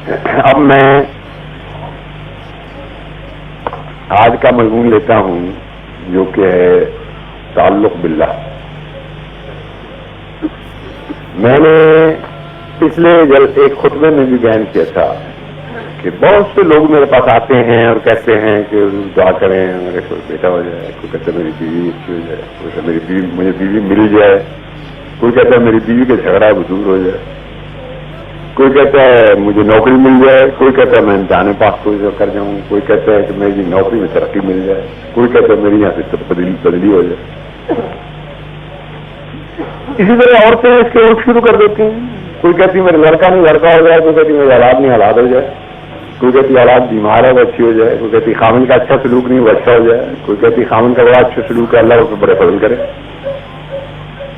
اب میں آج کا مضمون لیتا ہوں جو کہ ہے تعلق باللہ. میں نے پچھلے ایک خطبے میں بھی بیان کیا تھا کہ بہت سے لوگ میرے پاس آتے ہیں اور کہتے ہیں کہ دعا کریں میرے کوئی بیٹا ہو جائے, کوئی کہتا ہے میری بیوی اچھی ہو جائے, کوئی کہتا ہے مجھے بیوی مل جائے, کوئی کہتا ہے میری بیوی کا جھگڑا ہے وہ دور ہو جائے, کوئی کہتا ہے مجھے نوکری مل جائے, کوئی کہتا ہے میں امتحان پاس کر جاؤں, کوئی کہتا ہے کہ میری نوکری میں ترقی مل جائے, کوئی کہتا ہے میری یہاں سے بدلی ہو جائے. اسی طرح عورتیں اس کے رخ شروع کر دیتی ہیں. کوئی کہتی ہے میرے لڑکا نہیں لڑکا ہو جائے, کوئی کہتی میرے اولاد نہیں اولاد ہو جائے, کوئی کہتی اولاد بیمار ہے وہ اچھی ہو جائے, کوئی کہتی خامن کا اچھا سلوک نہیں وہ اچھا ہو جائے, کوئی کہتی خامن کا بڑا اچھا سلوک ہے اللہ اس کو بڑے فضل کرے,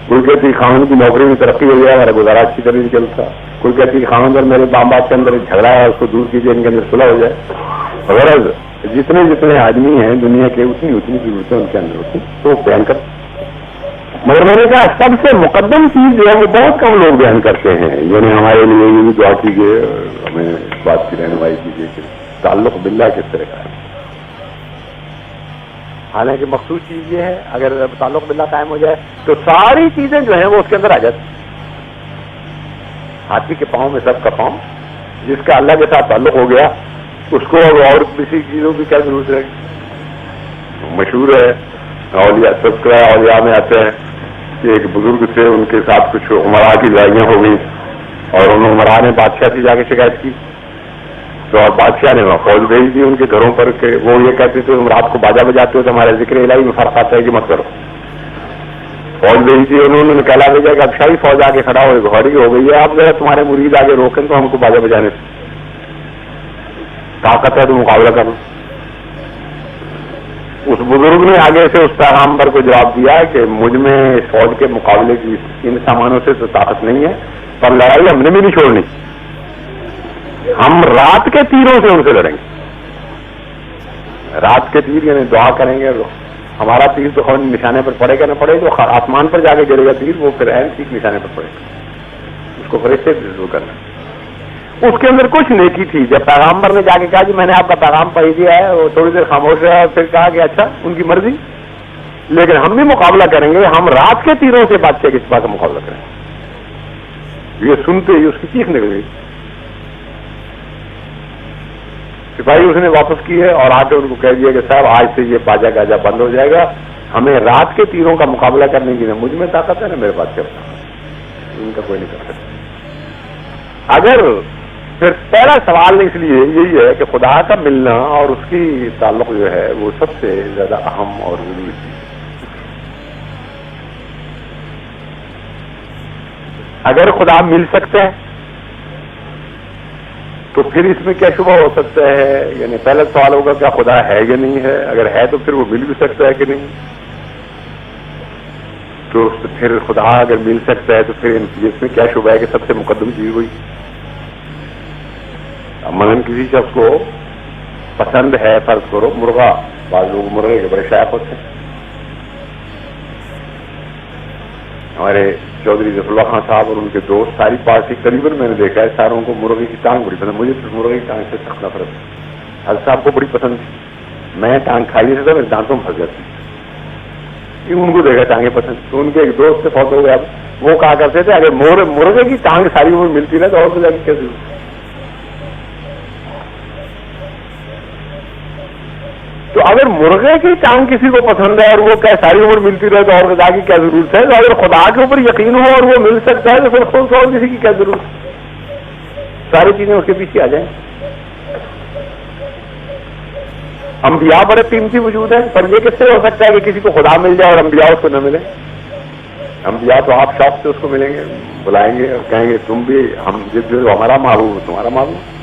کوئی کہتی خامن کی نوکری میں ترقی ہو جائے ہمارا گزارا اچھی طرح سے چلتا, کوئی کہتی خامن اور میرے ماں باپ کے اندر جھگڑا ہے اس کو دور کیجیے ان کے اندر صلح ہو جائے. غرض جتنے آدمی ہیں دنیا کے اتنی ضرورتیں ان کے اندر ہوتی تو بیان کر. مگر میں نے کہا سب سے مقدم چیز جو ہے وہ بہت کم لوگ بیان کرتے ہیں. یعنی ہمارے لیے یہ بھی دعا کیجیے, ہمیں اس بات کی رہنمائی کیجیے کہ تعلق باللہ کس طرح کا ہے. حالانکہ مخصوص چیز یہ ہے اگر تعلق باللہ قائم ہو جائے تو ساری چیزیں جو ہیں وہ اس کے اندر آ جاتی. ہاتھی کے پاؤں میں سب کا پاؤں, جس کا اللہ کے ساتھ تعلق ہو گیا اس کو اور کسی چیزوں کی کیا ضرورت رہے گی. مشہور ہے اولیاء سب اولیاء میں آتے ہیں کہ ایک بزرگ تھے ان کے ساتھ کچھ عمرا کی لڑائیاں ہو گئی اور انہوں عمرا نے بادشاہ سے جا کے شکایت کی تو بادشاہ نے وہاں فوج بھیج دی ان کے گھروں پر کہ وہ یہ کہتے تھے تم رات کو باجا بجاتے ہو تو ہمارے ذکر الہی میں فرق آتا ہے کہ مت کرو. فوج بھیج دی انہوں نے کہلا بھیجا کہ اب شاہی فوج آگے کھڑا ہو گھوڑی ہو گئی ہے, اب ذرا تمہارے مرید آگے روکیں تو ہم کو باجا بجانے سے طاقت ہے تو مقابلہ کرو. اس بزرگ نے آگے سے اس پیغمبر کو جواب دیا کہ مجھ میں اس فوج کے مقابلے کی ان سامانوں سے تو طاقت نہیں ہے, پر لڑائی ہم نے بھی نہیں چھوڑنی, ہم رات کے تیروں سے ان سے لڑیں گے. رات کے تیر یعنی دعا کریں گے, ہمارا تیر تو نشانے پر پڑے گا نہ پڑے جو آسمان پر جا کے گرے گا تیر وہ پھر عین ٹھیک نشانے پر پڑے گا, اس کو فرشتے سے شروع کرنا. اس کے اندر کچھ نیکی تھی. جب پیغمبر نے جا کے کہا کہ میں نے آپ کا پیغام پڑھ دیا ہے, وہ تھوڑی دیر خاموش رہا, پھر کہا کہ اچھا ان کی مرضی, لیکن ہم بھی مقابلہ کریں گے, ہم رات کے تیروں سے بادشاہ کے سپاہ کا مقابلہ کریں گے. یہ سنتے ہی اس کی چیخ نکل گئی. سپاہی اس نے واپس کی ہے اور آ کے ان کو کہہ دیا کہ صاحب آج سے یہ باجا گاجا بند ہو جائے گا, ہمیں رات کے تیروں کا مقابلہ کرنے کی نہ مجھ میں طاقت ہے نہ میرے پاس طاقت, ان کا کوئی نہیں کر سکتا. اگر پھر پہلا سوال اس لیے یہی ہے کہ خدا کا ملنا اور اس کی تعلق جو ہے وہ سب سے زیادہ اہم اور ضروری چیز ہے. اگر خدا مل سکتا ہے تو پھر اس میں کیا شبہ ہو سکتا ہے. یعنی پہلا سوال ہوگا کیا خدا ہے یا نہیں ہے, اگر ہے تو پھر وہ مل بھی سکتا ہے کہ نہیں, تو پھر خدا اگر مل سکتا ہے تو پھر اس میں کیا شبہ ہے کہ سب سے مقدم چیز ہوئی. مثلاً کسی شخص کو پسند ہے فرض کرو مرغا, بعض لوگ مرغے کے بڑے شائق ہوتے ہیں. ہمارے چودھری ظفر اللہ خان صاحب اور ان کے دوست ساری پارٹی قریباً میں نے دیکھا ہے ساروں کو مرغے کی ٹانگ بڑی پسند. مجھے تو مرغے کی ٹانگ سے سخت نفرت ہے. حضرت صاحب کو بڑی پسند تھی, میں ٹانگ کھائی نہیں سکتا, میرے دانتوں میں پھنس جاتی. ان کو دیکھا ٹانگیں پسند, تو ان کے ایک دوست سے فوت ہو گیا. وہ کہا کرتے تھے اگر مرغے کی ٹانگ ساری عمر ملتی نا تو اور کو جا کے کیسے. تو اگر مرغے کی ٹانگ کسی کو پسند ہے اور وہ کیا ساری عمر ملتی رہے تو اور خدا کی کیا ضرورت ہے. تو اگر خدا کے اوپر یقین ہو اور وہ مل سکتا ہے تو پھر خود اور کسی کی کیا ضرورت ہے. ساری چیزیں اس کے پیچھے آ جائیں. انبیاء بڑے قیمتی وجود ہیں, پر یہ کس سے ہو سکتا ہے کہ کسی کو خدا مل جائے اور انبیاء اس کو نہ ملے. انبیاء تو آپ شوق سے اس کو ملیں گے, بلائیں گے اور کہیں گے تم بھی ہم جو ہمارا محبوب تمہارا محبوب.